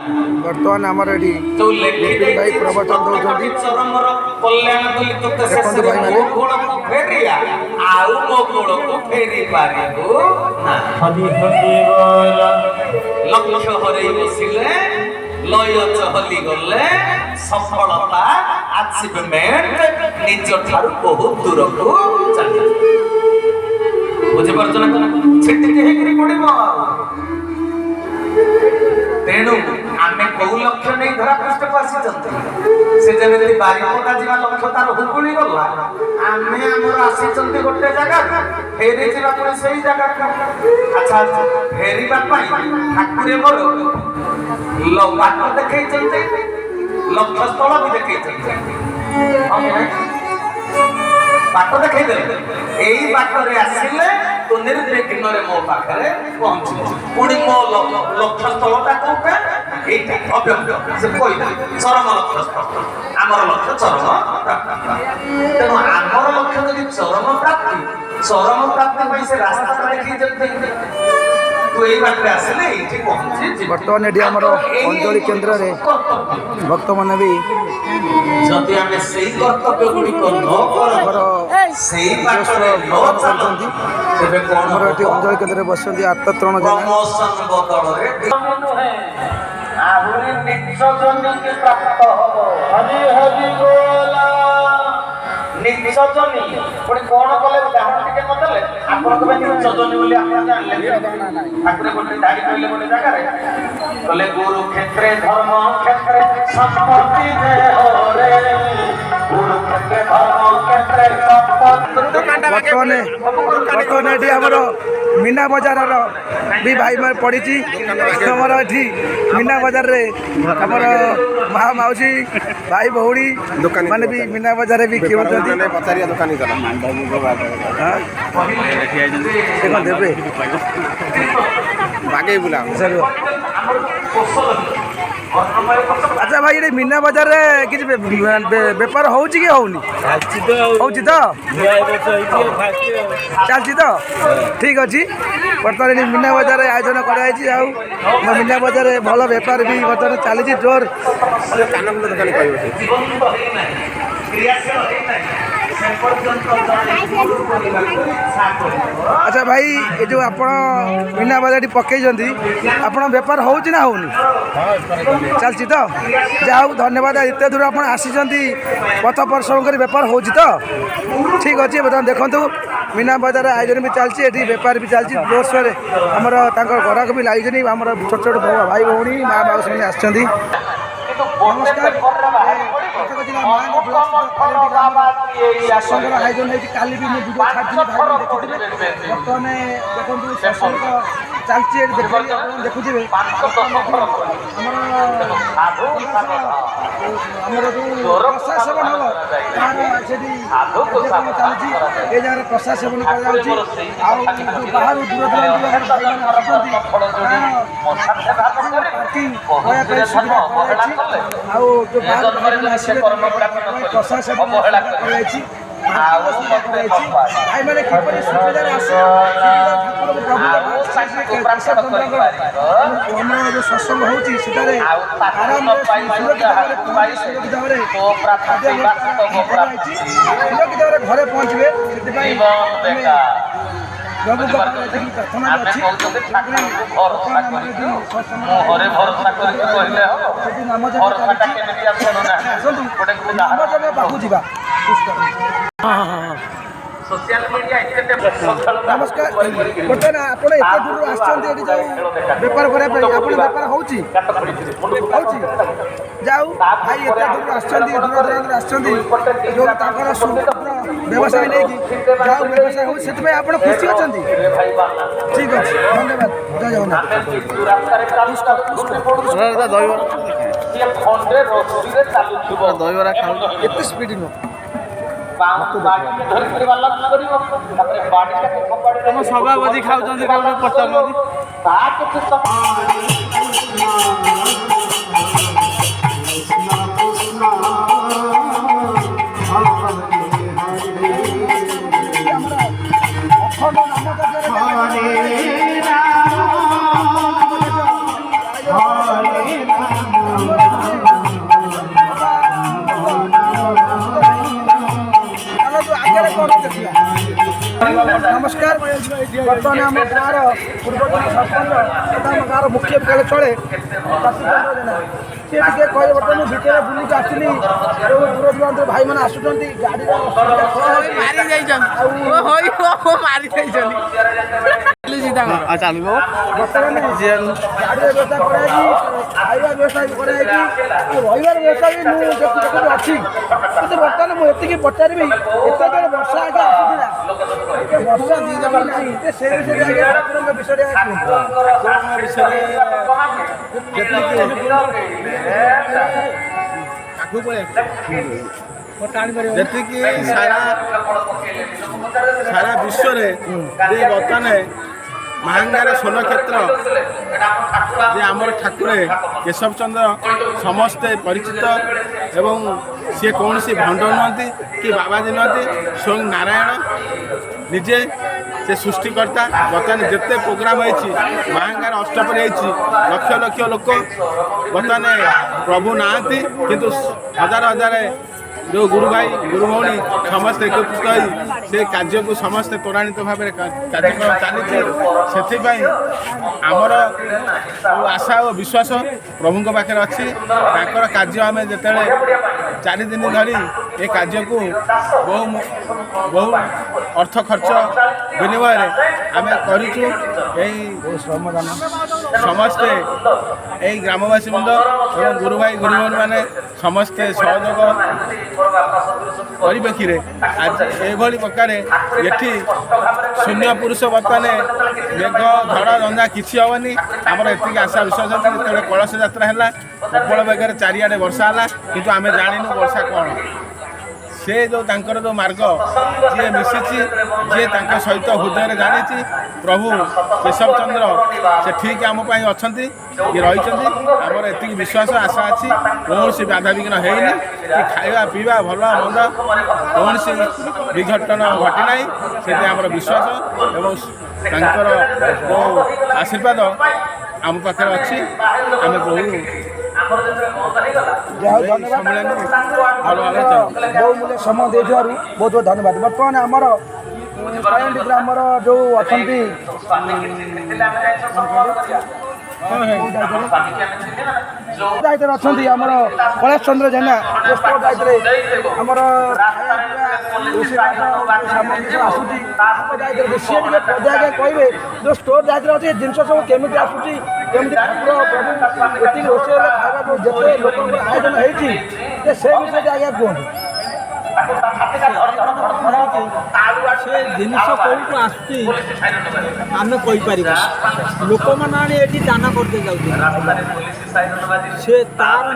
बर्तमान आमर ये विपिन भाई प्रवचन दौरान देखते भाई मैंने लय चहली गले सफलता अचिवमेंट निज ठारू बहुत दूर को चली बुझी पारछ ना सेटिक हेकरी पड़िबो तेणु आमे कौ लक्ष्य नहीं धरा पृष्ठ को आसीचंती से जेमिति बारिपदा जिवा लक्ष्य तार हुकुली गला आमे हमर आसीचंती गोटे जगह फेरी जिवा पुणी सही जगह अच्छा फेरीबा पाई ठाकुरे मोर बाट देखे लक्ष्य स्थल भी देखे बाट देखे यही बाटरे आसिले तो निर्विघ्न मो पाखे पहुंचल पुणी मो लक्ष्य स्थलटा कौटा यहीटा अव्यक्त से कही चरम लक्ष्य स्थल आमर लक्ष्य चरम प्राप्ति तेणु आमर लक्ष्य यदि चरम प्राप्ति से रास्ता देखी बर्तमान ये आम अंजलि केन्द्र भक्त मैंने भी अंजलि केन्द्र बस आत्मत्रण निजजनी पुणी कौन कले उदाहरण टिके नदेले आपण कबे निजजनी बोली आपण जानले ठाकुर गोटे दाड़ी कहले गोटे जगह रे कले गुरु क्षेत्रे धर्म क्षेत्रे संपत्ति दे रे गुरु क्षेत्रे धर्म क्षेत्रे बर्तमान ये आमर मीना बजार भी भाई मैं पड़ी आमर ये मीना बजार रे आमर माँ मौसी भाई भौणी मैंने भी मीना बजार भी किणुंट देवे बागे बुला अच्छा भाई ये मीना बजार रे किसी बेपार हो कि होनी तो चलती तो ठीक अच्छे बर्तमान मीना बजार आयोजन कराई मीना बजार भल बेपार भी बर्तमान चली जोर अच्छा भाई ये जो आप मीना बजार पकई आप बेपार हो चलती तो जाऊ धन्यवाद एत दूर आप आसी पथ परिश्रम कर बेपार हो ठीक अच्छे बर्तमान देखो मीना बजार आयोजन भी चलती ये बेपार भी चलती जोर सोर आमर ग्राहक भी लगे आम छोट छोट भाई भौणी माँ बाबू मैंने आसछंती नमस्कार आयोजन काली भी वीडियो छाड़ी बर्तमान देखो सत्संग चलती देखुए प्रसाद सेवन हम चलती ये जगह प्रसाद सेवन कर बाहर दूर दूर सुविधा प्रसाद सेवन भाई मैंने किपर सुविधा जो सत्संग होती आराम सुरक्षित घरे पहुँचे प्रभु प्रार्थना अच्छी नाम पाखु जा नमस्कार बर्तमान आप दूर बेपार बेपार हो जाऊ भाई एत दूर दूर दूर जो व्यवसाय नहीं जाऊ व्यवसाय हो आप खुशी अच्छा ठीक अच्छे धन्यवाद जय जगन्नाथ दहीबरा खाऊ एत स्पीड नुह सभापति खाऊ पचार ନମସ୍କାର। ବର୍ତ୍ତମାନ ଆମ ଗାଁର ପୂର୍ବତନ ସରପଞ୍ଚ ତଥା ଆମ ଗାଁର ମୁଖ୍ୟ କହିଲେ ଚଳେ କାଶୀଚନ୍ଦ୍ର ଜେନା ସିଏ ଟିକେ କହିବେ ବର୍ତ୍ତମାନ ଭିତରେ ବୁଲିକି ଆସିଲି ଯେଉଁ ଦୂର ଦୂରାନ୍ତରୁ ଭାଇମାନେ ଆସୁଛନ୍ତି ଗାଡ଼ିର ମାରି ଯାଇଛନ୍ତି ମାରି ଯାଇଛନ୍ତି ଚାଲିବ ବର୍ତ୍ତମାନ ଗାଡ଼ିର ବ୍ୟବସ୍ଥା କରାଯାଇଛି, ଖାଇବା ବ୍ୟବସ୍ଥା କରାଯାଇଛି, ରହିବାର ବ୍ୟବସ୍ଥା ବି ମୁଁ ଦେଖୁଛି ଅଛି। କିନ୍ତୁ ବର୍ତ୍ତମାନ ମୁଁ ଏତିକି ପଚାରିବି ଏତେବେଳେ ବର୍ଷା ଆଜ୍ଞା ଆସୁଥିଲା ବର୍ଷା ନାହିଁ ସେ ବିଷୟରେ ଆଜ୍ଞା ଠାକୁରଙ୍କ ବିଷୟରେ ଯେତିକି ସାରା ବିଶ୍ୱରେ ଯେ ବର୍ତ୍ତମାନ ମାହାଙ୍ଗାର ସ୍ୱର୍ଣ୍ଣକ୍ଷେତ୍ର ଯେ ଆମର ଠାକୁରେ କେଶବ ଚନ୍ଦ୍ର ସମସ୍ତେ ପରିଚିତ ଏବଂ ସିଏ କୌଣସି ଭଣ୍ଡ ନୁହନ୍ତି କି ବାବାଜୀ ନୁହନ୍ତି, ସ୍ୱୟଂ ନାରାୟଣ ନିଜେ ସେ ସୃଷ୍ଟିକର୍ତ୍ତା। ବର୍ତ୍ତମାନ ଯେତେ ପ୍ରୋଗ୍ରାମ ହେଇଛି ମାହାଙ୍ଗାର ଅଷ୍ଟପରି ହେଇଛି, ଲକ୍ଷ ଲକ୍ଷ ଲୋକ ବର୍ତ୍ତମାନ ପ୍ରଭୁ ନାହାନ୍ତି କିନ୍ତୁ ହଜାର ହଜାର ଯେଉଁ ଗୁରୁ ଭାଇ ଗୁରୁ ଭଉଣୀ ସମସ୍ତେ ଏକତ୍ରିତ ହୋଇ ସେ କାର୍ଯ୍ୟକୁ ସମସ୍ତେ ତ୍ୱରାନ୍ୱିତ ଭାବରେ କାର୍ଯ୍ୟକ୍ରମ ଚାଲିଛି। ସେଥିପାଇଁ ଆମର ଆଶା ଓ ବିଶ୍ୱାସ ପ୍ରଭୁଙ୍କ ପାଖରେ ଅଛି। ତାଙ୍କର କାର୍ଯ୍ୟ ଆମେ ଯେତେବେଳେ 4 ଦିନ ଧରି ଏ କାର୍ଯ୍ୟକୁ ବହୁ ଅର୍ଥ ଖର୍ଚ୍ଚ ବିନିମୟରେ ଆମେ କରିଛୁ। ଏହି ସମସ୍ତେ ଏହି ଗ୍ରାମବାସୀ ବୃନ୍ଦ ଏବଂ ଗୁରୁ ଭାଇ ଗୁରୁ ଭଉଣୀମାନେ ସମସ୍ତେ ସହଯୋଗ ପରିପ୍ରେକ୍ଷୀରେ ଆଜି ଏଭଳି ପ୍ରକାରେ ଏଠି ଶୂନ୍ୟ ପୁରୁଷ ବର୍ତ୍ତମାନ ମେଘ ଝଡ଼ ଝଞ୍ଜା କିଛି ହେବନି। ଆମର ଏତିକି ଆଶା ବିଶ୍ୱାସ ଅଛି। ଯେତେବେଳେ କଳସ ଯାତ୍ରା ହେଲା ପ୍ରବଳ ବେଗରେ ଚାରିଆଡ଼େ ବର୍ଷା ହେଲା କିନ୍ତୁ ଆମେ ଜାଣିନୁ ବର୍ଷା କ'ଣ। ସେ ଯେଉଁ ତାଙ୍କର ଯେଉଁ ମାର୍ଗ ଯିଏ ମିଶିଛି, ଯିଏ ତାଙ୍କ ସହିତ ହୃଦୟରେ ଜାଣିଛି ପ୍ରଭୁ କେଶବ ଚନ୍ଦ୍ର ସେ ଠିକ୍ ଆମ ପାଇଁ ଅଛନ୍ତି କି ରହିଛନ୍ତି। ଆମର ଏତିକି ବିଶ୍ୱାସ ଆଶା ଅଛି। କୌଣସି ବାଧାବିଘ୍ନ ହେଇନି କି ଖାଇବା ପିଇବା ଭଲ ମନ୍ଦ କୌଣସି ବିଘଟନ ଘଟିନାହିଁ। ସେଥିପାଇଁ ଆମର ବିଶ୍ୱାସ ଏବଂ ତାଙ୍କର ଯେଉଁ ଆଶୀର୍ବାଦ ଆମ ପାଖରେ ଅଛି। ଆମେ ବହୁ ଧନ୍ୟବାଦ ବହୁମୂଲ୍ୟ ସମୟ ଦେଇଥିବାରୁ ବହୁତ ବହୁତ ଧନ୍ୟବାଦ। ବର୍ତ୍ତମାନ ଆମର ପାୟଣ୍ଡି ଗ୍ରାମର ଯେଉଁ ଅଛନ୍ତି ଦାୟିତ୍ୱରେ ଅଛନ୍ତି ଆମର କୈଳାସ ଚନ୍ଦ୍ର ଜେନା ଷ୍ଟୋର ଦାୟିତ୍ୱରେ ଆମର ଆସୁଛି ଦାୟିତ୍ୱରେ ସିଏ ଟିକେ ପଦାକେ କହିବେ ଯେଉଁ ଷ୍ଟୋର ଦାୟିତ୍ୱରେ ଅଛି ଜିନିଷ ସବୁ କେମିତି ଆସୁଛି, କେମିତି ଠାକୁର ପ୍ରଭୁ ଏତିକି ରୋଷେଇ ହେଲେ ଖାଇବାକୁ ଯେତେ ଲୋକଙ୍କର ଆୟୋଜନ ହେଇଛି ଯେ ସେ ବିଷୟରେ ଆଜ୍ଞା କୁହନ୍ତୁ। ସେ ଜିନିଷ କେଉଁଠୁ ଆସୁଛି ଆମେ କହିପାରିବା। ଲୋକମାନେ ଆଣି ଏଠି ଦାନ କରିଦେଇ ଯାଉଛନ୍ତି। ସେ ତାର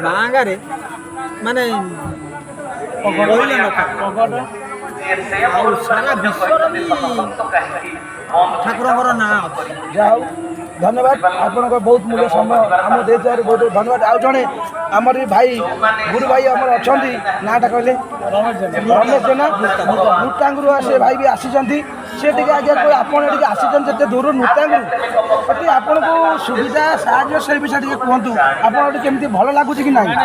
ନାଁ ଗାଁରେ ମାନେ କହିଲେ ନଥାଏ ଆଉ ସାରା ବିଶ୍ୱର ବି ଠାକୁରଙ୍କର ନାଁ ଅଛି। ଯାହା ହଉ ଧନ୍ୟବାଦ ଆପଣଙ୍କ ବହୁତ ମୂଲ୍ୟ ସମୟ ଆମକୁ ଦେଇଥିବାରୁ ବହୁତ ବହୁତ ଧନ୍ୟବାଦ। ଆଉ ଜଣେ ଆମର ବି ଭାଇ ଗୁରୁ ଭାଇ ଆମର ଅଛନ୍ତି, ନାଁଟା କହିଲେ ରମେଶ ଜେନା ନୂଟାଙ୍ଗରୁ ସେ ଭାଇ ବି ଆସିଛନ୍ତି। ସେ ଟିକେ ଆଜ୍ଞା ଆପଣ ଏଠିକି ଆସିଛନ୍ତି ଯେତେ ଦୂରରୁ ନୂଟାଙ୍ଗରୁ ଏଠି ଆପଣଙ୍କୁ ସୁବିଧା ସାହାଯ୍ୟ ସେ ବିଷୟରେ ଟିକେ କୁହନ୍ତୁ। ଆପଣ ଏଠି କେମିତି ଭଲ ଲାଗୁଛି କି ନାହିଁ?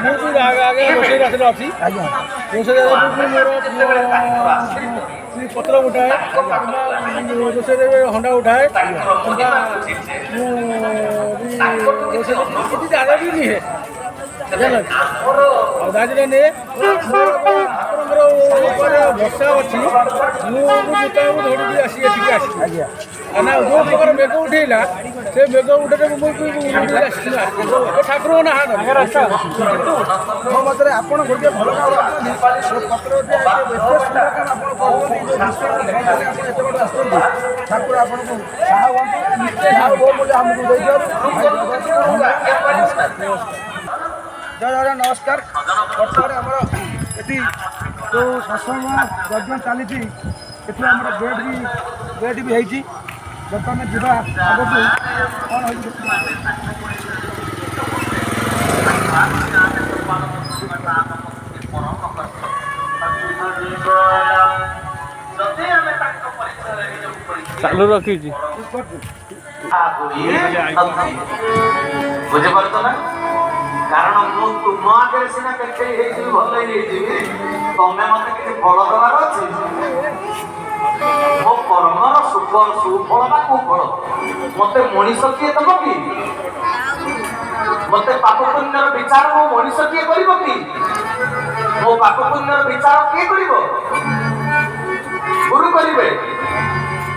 ମୁଁ ବି ଆଗେ ରୋଷେଇ ବାସରେ ଅଛି। ଆଜ୍ଞା ରୋଷେଇ ମୋର ପତ୍ର ଉଠାଏ, ରୋଷେଇରେ ହଣ୍ଡା ଉଠାଏ, ମୁଁ ରୋଷେଇ କିଛି ଜାଗା ବି ନିଏ ଆଉ ଦାଜିରେ ନିଏ। ଆପଣଙ୍କର ଉପରେ ବର୍ଷା ଅଛି, ମୁଁ ଜୋତାକୁ ଧରିକି ଆସି ଏଠିକି ଆସିଛି। ଆଜ୍ଞା ନା ଯେଉଁ ପ୍ରକାର ମେଘ ଉଠେଇଲା ସେ ମେଘ ଉଠେଇଲେ ମୁଁ ଆସିଛି ଠାକୁରଙ୍କ ନାଁ ମୋ ମତରେ ଆପଣ ଗୋଟିଏ ଭଲ କାମ କରୁଛନ୍ତି। ପତ୍ର ଏତେ ସୁନ୍ଦର କାମ ଆପଣ କରୁଛନ୍ତି। ଏତେ ବଡ଼ ଆସୁଛନ୍ତି ଠାକୁର ଆପଣଙ୍କୁ ସାହା ହୁଅନ୍ତୁ। ଯାହା ବହୁମୂଲ୍ୟ ଆମକୁ ଦେଇଥିବାରୁ ଜୟ ଜଗନ୍ନାଥ ନମସ୍କାର। ବର୍ତ୍ତମାନ ଆମର ଏଠି ଯେଉଁ ସତ୍ସଙ୍ଗ ଯଜ୍ଞ ଚାଲିଛି ଏଠି ଆମର ବେଡ୍ ବି ହେଇଛି। ବର୍ତ୍ତମାନ ଯିବା ଆଗକୁ କ'ଣ ହେଇଛି ଚାଲୁ ରଖିଛି ବୁଝିପାରୁଛ ନା? କାରଣ ମୁଁ ତୁମ ଆଗରେ ସିନା କେତେଇ ହେଇଯିବି ଭଲ ହେଇଯିବି ତମେ ମତେ କିଛି ଫଳ ଦେବାର ଅଛି ମୋ କର୍ମର ସୁଫଳ ବା କୁଫଳ ମତେ ମଣିଷ କିଏ ଦବ କି ମତେ ପାପ ପୁଣ୍ୟର ବିଚାର ମୋ ମଣିଷ କିଏ କରିବ କି ମୋ ପାପ ପୁଣ୍ୟର ବିଚାର କିଏ କରିବ ଗୁରୁ କରିବେ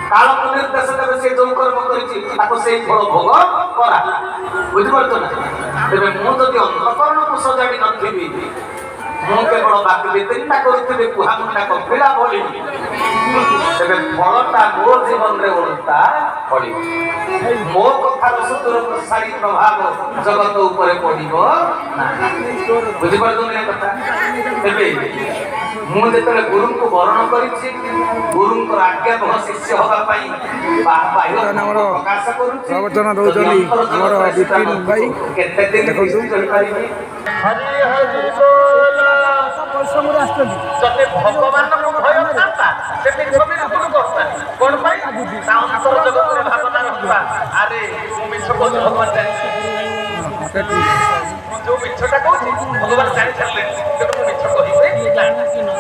କାଳକୁ ନିର୍ଦ୍ଦେଶ ଦେବେ ସେ ଯୋଉ କର୍ମ କରିଛି ତାକୁ ସେଇ ଫଳ ଭୋଗ କରା ବୁଝିପାରୁଛ ନା ତେବେ ମୁଁ ଯଦି ଅନ୍ତଃକରଣକୁ ସଜାଡ଼ି ନଥିବି ମୁଁ କେବଳ ବାକି ଚିନ୍ତା କରୁଥିବି କୁହାମୁଣ୍ଡା କପିଳା ଭଳି ତେବେ ଫଳଟା ମୋ ଜୀବନରେ ଓଲଟା ପଡ଼ିବ ମୋ କଥାର ସୁଦୂର ପ୍ରସାରୀ ପ୍ରଭାବ ଜଗତ ଉପରେ ପଡ଼ିବ ବୁଝିପାରୁଛନ୍ତି ଏ କଥା ତେବେ ମୁଁ ଯେତେବେଳେ ଗୁରୁଙ୍କୁ ବରଣ କରିଛି ଗୁରୁଙ୍କର ଆଜ୍ଞାବହ ଶିଷ୍ୟ ହେବା ପାଇଁ ପ୍ରକାଶ କରୁଛି ପ୍ରବଚନ ଦଉଛନ୍ତି ଆମର ବିପିନ ଭାଇ କେତେ ଦିନ କରିପାରିବି ଯଦି ଭଗବାନଙ୍କୁ ଭୟ ଥାନ୍ତା ସେ ପୃଥିବୀରେ ଗୁରୁ କରନ୍ତା କଣ ପାଇଁ ତା ଅନ୍ତର ଜଗତରେ ଭାବନା ରଖୁତା ଆରେ ମୁଁ ମିଛ କହୁଛି ଭଗବାନ ଜାଣିଛି ଯୋଉ ମିଛଟା କହୁଛି ଭଗବାନ ଜାଣି ସାରିଲେଣି ତେଣୁ ମୁଁ ମିଛ କହିବି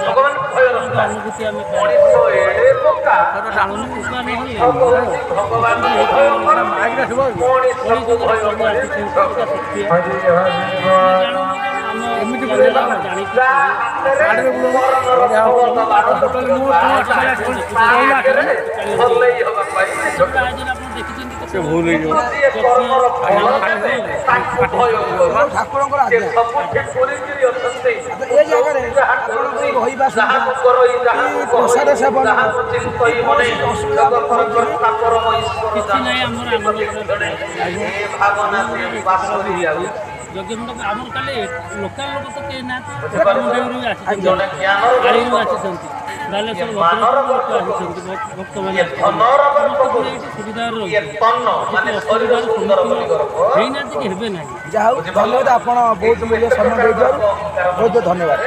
ଭଗବାନଙ୍କୁ ଭୟ ରଖୁତା ମଣିଷ ଏଡ଼େ ବୋକା ଭଗବାନଙ୍କୁ ଭୟ କର ମଣିଷକୁ ଭୟ କରି ଏମିତି ସେ ଭୁଲ ହେଇଯିବ ଠାକୁରଙ୍କର ଆଜ୍ଞା ଏ ଜାଗାରେ ରହିବା ପ୍ରସାଦ ସେବନ କିଛି ନାହିଁ ଆମର ଯଜ୍ଞ ମଣ୍ଡପ ଆମର କାଲି ଲୋକାଲ ଲୋକ ତ କେହି ନାହାନ୍ତି ମୁଣ୍ଡରୁ ଆସିଛନ୍ତି କାଳିରୁ ଆସିଛନ୍ତି ବାଲେଶ୍ୱର ଲୋକ ଆସିଛନ୍ତି ଭକ୍ତମାନେ ସୁବିଧାରେ ହେଇନାହାନ୍ତି କି ହେବେ ନାହିଁ ଯାହା ହଉ ଧନ୍ୟବାଦ ଆପଣ ବହୁତ ମୂଲ୍ୟ ସମୟ ଦେଇଥିବାରୁ ବହୁତ ଧନ୍ୟବାଦ।